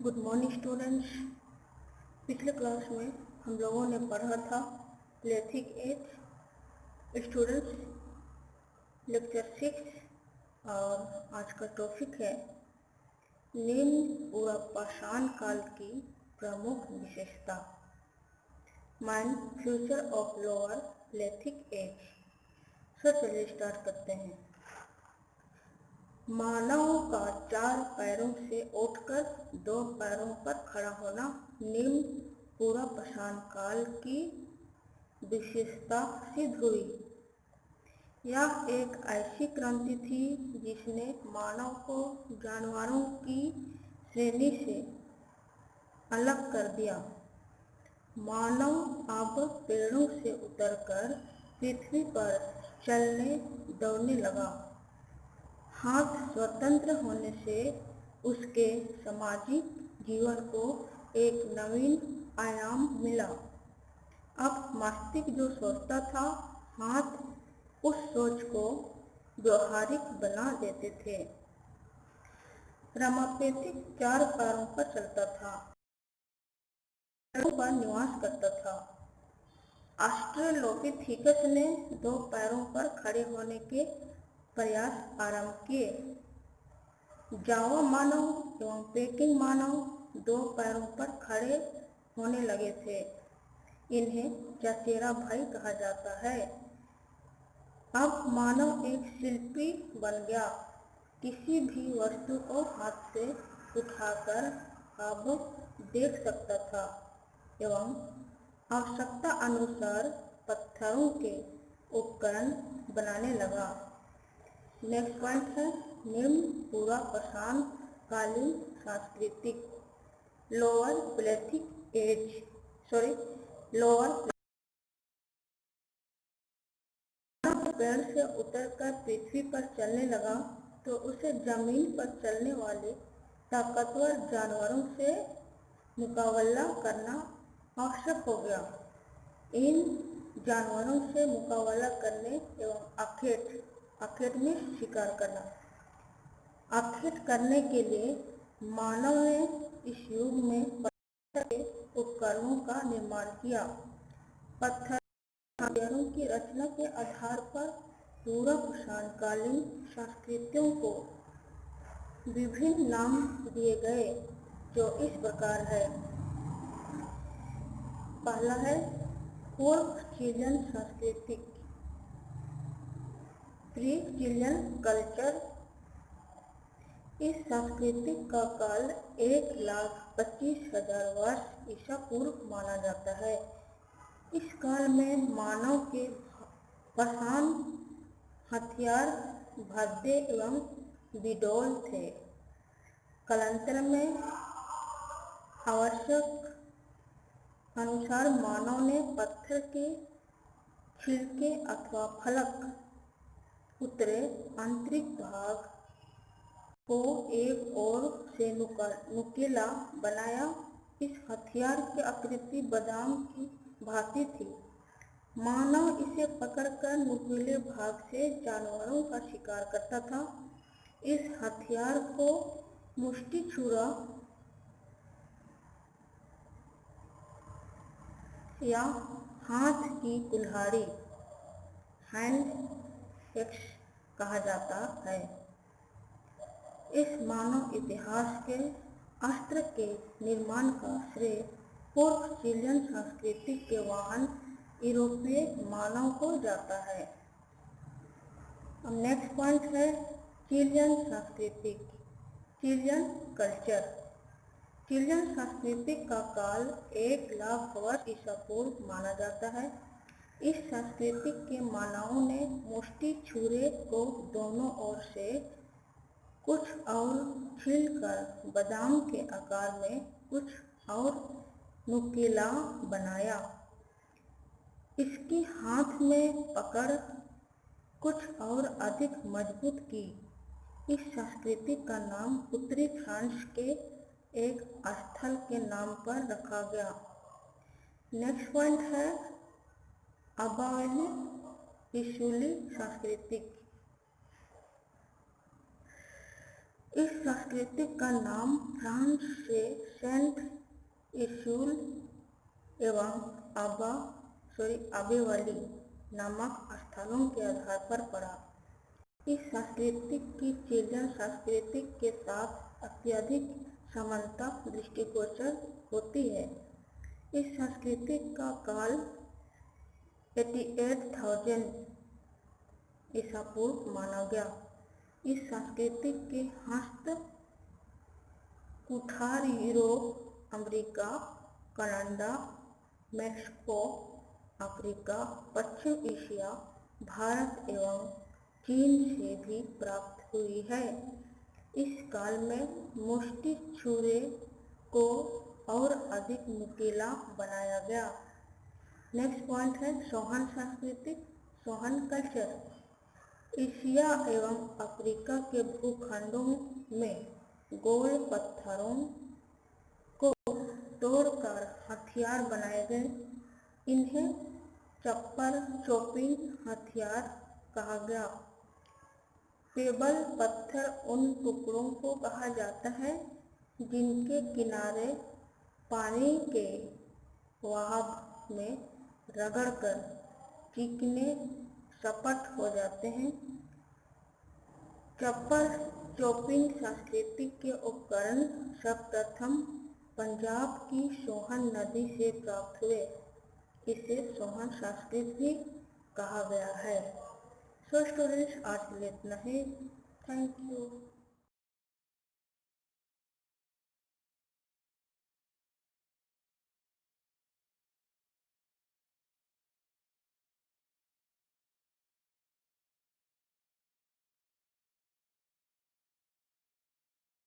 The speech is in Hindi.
Good morning students. पिछले क्लास में हम लोगों ने पढ़ा था प्लेथिक एज। स्टूडेंट्स, लेक्चर 6 और आज का टॉपिक है निम्न पूरा पाषाण काल की प्रमुख विशेषता। Main feature of lower paleolithic age. चलिए स्टार्ट करते हैं। मानव का 4 पैरों से उठकर 2 पैरों पर खड़ा होना निम्न पूरा पाषाण काल की विशेषता सिद्ध हुई। यह एक ऐसी क्रांति थी जिसने मानव को जानवरों की श्रेणी से अलग कर दिया। मानव अब पेड़ों से उतरकर पृथ्वी पर चलने दौड़ने लगा। हाथ स्वतंत्र होने से उसके सामाजिक जीवन को एक नवीन आयाम मिला। अब मस्तिष्क जो सोचता था, हाथ उस सोच को व्यवहारिक बना देते थे। रमापेथिक 4 पैरों पर चलता था, पेड़ों पर निवास करता था। ऑस्ट्रेलोपिथेकस ने 2 पैरों पर खड़े होने के प्रयास आरंभ किए। जावा मानव एवं पेकिंग मानव 2 पैरों पर खड़े होने लगे थे। इन्हें चचेरा भाई कहा जाता है। अब मानव एक शिल्पी बन गया। किसी भी वस्तु को हाथ से उठाकर अब देख सकता था एवं आवश्यकता अनुसार पत्थरों के उपकरण बनाने लगा। नेक्स्ट पॉइंट है निम्न पूरा पाषाण कालीन सांस्कृतिक लोअर प्लेथिक एज। पेड़ से उतरकर पृथ्वी पर चलने लगा तो उसे जमीन पर चलने वाले ताकतवर जानवरों से मुकाबला करना आवश्यक हो गया। इन जानवरों से मुकाबला करने एवं आखेट में शिकार करना आखेट करने के लिए मानव ने इस युग में पत्थर के उपकरणों का निर्माण किया। पत्थर हथियारों की रचना के आधार पर पूरा पाषाणकालीन संस्कृतियों को विभिन्न नाम दिए गए, जो इस प्रकार है। पहला है पूर्व चिलियन संस्कृति, प्री चिलियन कल्चर। इस संस्कृति का काल 1,25,000 वर्ष ईसा पूर्व माना जाता है। इस काल में मानव के पाषाण हथियार भद्दे एवं विडोल थे। कालांतर में आवश्यक अनुसार मानव ने पत्थर के छिलके अथवा फलक उतरे आंतरिक भाग को एक ओर से नुकीला बनाया। इस हथियार की आकृति बादाम की भांति थी। मानव इसे पकड़कर नुकीले भाग से जानवरों का शिकार करता था। इस हथियार को मुष्टि छुरा या हाथ की कुल्हाड़ी हैंड एक्स कहा जाता है। इस मानव इतिहास के अस्त्र के निर्माण का श्रेय पूर्व चिलियन संस्कृति के वाहन यूरोपीय मानव को जाता है। अब नेक्स्ट पॉइंट है चिलियन संस्कृति, चिलियन कल्चर। चिलियन संस्कृति का काल 1,00,000 वर्ष ईसा पूर्व माना जाता है। इस संस्कृति के मानवों ने मुष्टि छुरे को दोनों ओर से कुछ और छीलकर बादाम के आकार में कुछ और नुकीला बनाया। इसकी हाथ में पकड़ कुछ और अधिक मजबूत की। इस संस्कृति का नाम उत्तरी फ्रांस के एक स्थल के नाम पर रखा गया। नेक्स्ट पॉइंट है अबावेली पिसूली संस्कृति। इस संस्कृति का नाम फ्रांस से सेंट इसूल एवं आबेवली नामक स्थलों के आधार पर पड़ा। इस संस्कृति की चिल्ड्रन संस्कृति के साथ अत्यधिक समानता दृष्टिगोचर होती है। इस संस्कृति का काल 88,000 ईसा पूर्व माना गया। इस संस्कृति के हस्त कुठार Europe, America, Canada, Mexico, Africa, पश्चिम एशिया, भारत एवं चीन से भी प्राप्त हुई है। इस काल में मुष्टि छुरे को और अधिक नुकीला बनाया गया। नेक्स्ट पॉइंट है सोहन संस्कृति, सोहन कल्चर। एशिया एवं अफ्रीका के भूखंडों में गोल पत्थरों को तोड़कर हथियार बनाए गए। इन्हें चप्पर चॉपिंग हथियार कहा गया। पेबल पत्थर उन टुकड़ों को कहा जाता है जिनके किनारे पानी के बहाव में रगड़कर चिकने सपाट हो जाते हैं। चप्पर चॉपिंग संस्कृति के उपकरण सर्वप्रथम पंजाब की सोहन नदी से प्राप्त हुए। इसे सोहन संस्कृति भी कहा गया है। सो स्टूडेंट्स, आज के लिए इतना ही। Thank you.